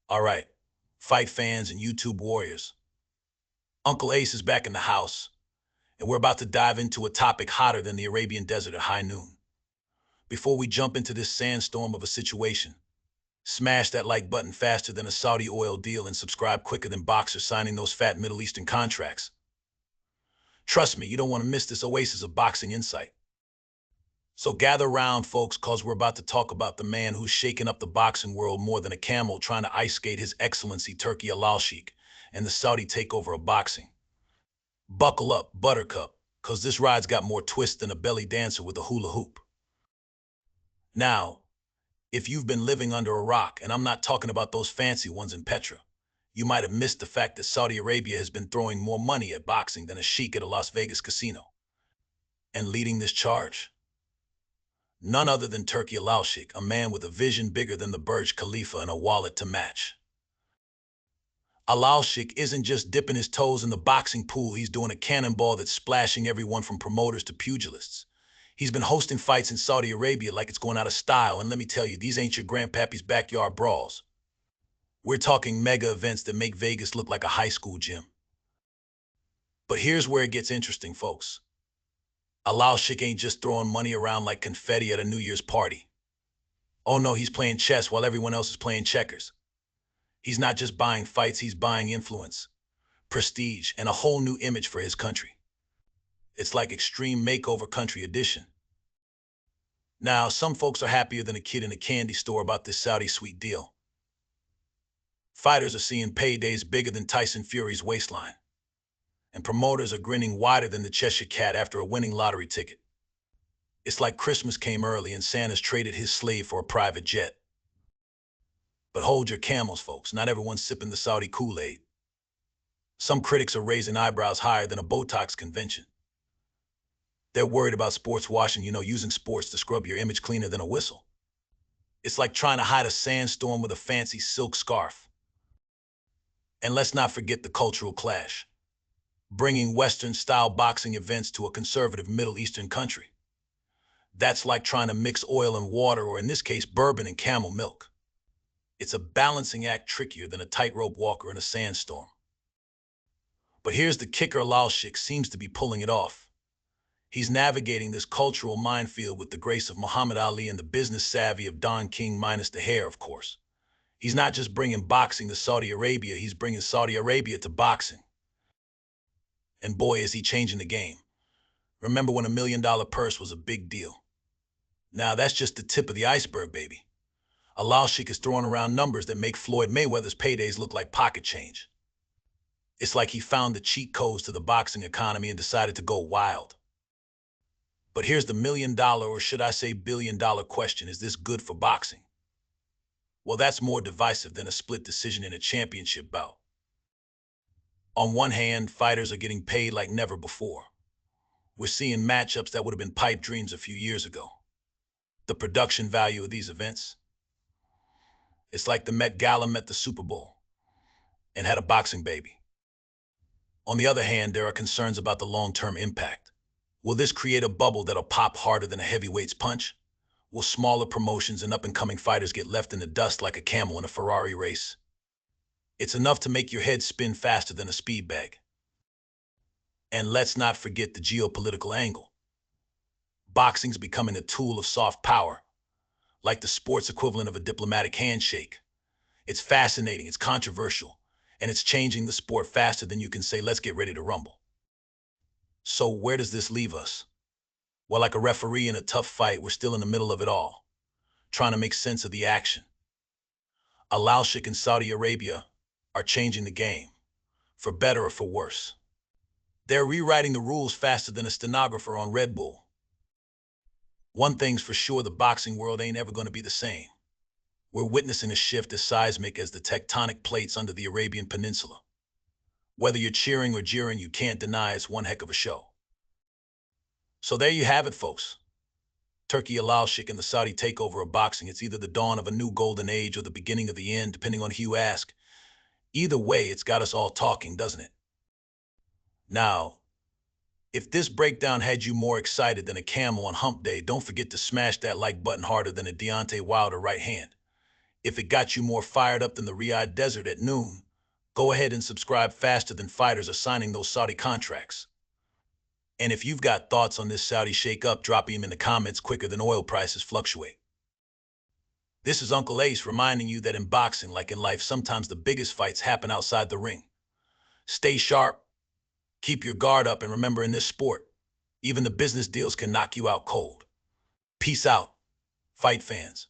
All right, fight fans and YouTube warriors. Uncle Ace is back in the house, and we're about to dive into a topic hotter than the Arabian desert at high noon. Before we jump into this sandstorm of a situation, smash that like button faster than a Saudi oil deal and subscribe quicker than boxers signing those fat Middle Eastern contracts. Trust me, you don't want to miss this oasis of boxing insight. So gather round, folks, cause we're about to talk about the man who's shaken up the boxing world more than a camel trying to ice skate His Excellency Turki Alalshikh and the Saudi takeover of boxing. Buckle up, Buttercup, cause this ride's got more twists than a belly dancer with a hula hoop. Now, if you've been living under a rock, and I'm not talking about those fancy ones in Petra, you might have missed the fact that Saudi Arabia has been throwing more money at boxing than a sheik at a Las Vegas casino. And leading this charge? None other than Turki Alalshikh, a man with a vision bigger than the Burj Khalifa and a wallet to match. Alalshikh isn't just dipping his toes in the boxing pool, he's doing a cannonball that's splashing everyone from promoters to pugilists. He's been hosting fights in Saudi Arabia like it's going out of style, and let me tell you, these ain't your grandpappy's backyard brawls. We're talking mega events that make Vegas look like a high school gym. But here's where it gets interesting, folks. Alalshikh ain't just throwing money around like confetti at a New Year's party. Oh no, he's playing chess while everyone else is playing checkers. He's not just buying fights, he's buying influence, prestige, and a whole new image for his country. It's like Extreme Makeover Country Edition. Now, some folks are happier than a kid in a candy store about this Saudi sweet deal. Fighters are seeing paydays bigger than Tyson Fury's waistline. And promoters are grinning wider than the Cheshire Cat after a winning lottery ticket. It's like Christmas came early and Santa's traded his slave for a private jet. But hold your camels, folks. Not everyone's sipping the Saudi Kool-Aid. Some critics are raising eyebrows higher than a Botox convention. They're worried about sports washing, using sports to scrub your image cleaner than a whistle. It's like trying to hide a sandstorm with a fancy silk scarf. And let's not forget the cultural clash. Bringing Western-style boxing events to a conservative Middle Eastern country. That's like trying to mix oil and water, or in this case, bourbon and camel milk. It's a balancing act trickier than a tightrope walker in a sandstorm. But here's the kicker: Alalshikh seems to be pulling it off. He's navigating this cultural minefield with the grace of Muhammad Ali and the business savvy of Don King, minus the hair, of course. He's not just bringing boxing to Saudi Arabia, he's bringing Saudi Arabia to boxing. And boy, is he changing the game. Remember when $1 million purse was a big deal? Now that's just the tip of the iceberg, baby. Alalshikh is throwing around numbers that make Floyd Mayweather's paydays look like pocket change. It's like he found the cheat codes to the boxing economy and decided to go wild. But here's the $1 million, or should I say $1 billion question: is this good for boxing? Well, that's more divisive than a split decision in a championship bout. On one hand, fighters are getting paid like never before. We're seeing matchups that would have been pipe dreams a few years ago. The production value of these events? It's like the Met Gala met the Super Bowl and had a boxing baby. On the other hand, there are concerns about the long-term impact. Will this create a bubble that'll pop harder than a heavyweight's punch? Will smaller promotions and up-and-coming fighters get left in the dust like a camel in a Ferrari race? It's enough to make your head spin faster than a speed bag. And let's not forget the geopolitical angle. Boxing's becoming a tool of soft power, like the sports equivalent of a diplomatic handshake. It's fascinating, it's controversial, and it's changing the sport faster than you can say, let's get ready to rumble. So where does this leave us? Well, like a referee in a tough fight, we're still in the middle of it all, trying to make sense of the action. Alalshikh and Saudi Arabia are changing the game, for better or for worse. They're rewriting the rules faster than a stenographer on Red Bull. One thing's for sure, the boxing world ain't ever going to be the same. We're witnessing a shift as seismic as the tectonic plates under the Arabian Peninsula. Whether you're cheering or jeering, you can't deny it's one heck of a show. So there you have it, folks. Turki Alalshikh and the Saudi takeover of boxing. It's either the dawn of a new golden age or the beginning of the end, depending on who you ask. Either way, it's got us all talking, doesn't it? Now, if this breakdown had you more excited than a camel on hump day, don't forget to smash that like button harder than a Deontay Wilder right hand. If it got you more fired up than the Riyadh desert at noon, go ahead and subscribe faster than fighters are signing those Saudi contracts. And if you've got thoughts on this Saudi shake-up, drop them in the comments quicker than oil prices fluctuate. This is Uncle Ace reminding you that in boxing, like in life, sometimes the biggest fights happen outside the ring. Stay sharp, keep your guard up, and remember, in this sport, even the business deals can knock you out cold. Peace out, fight fans.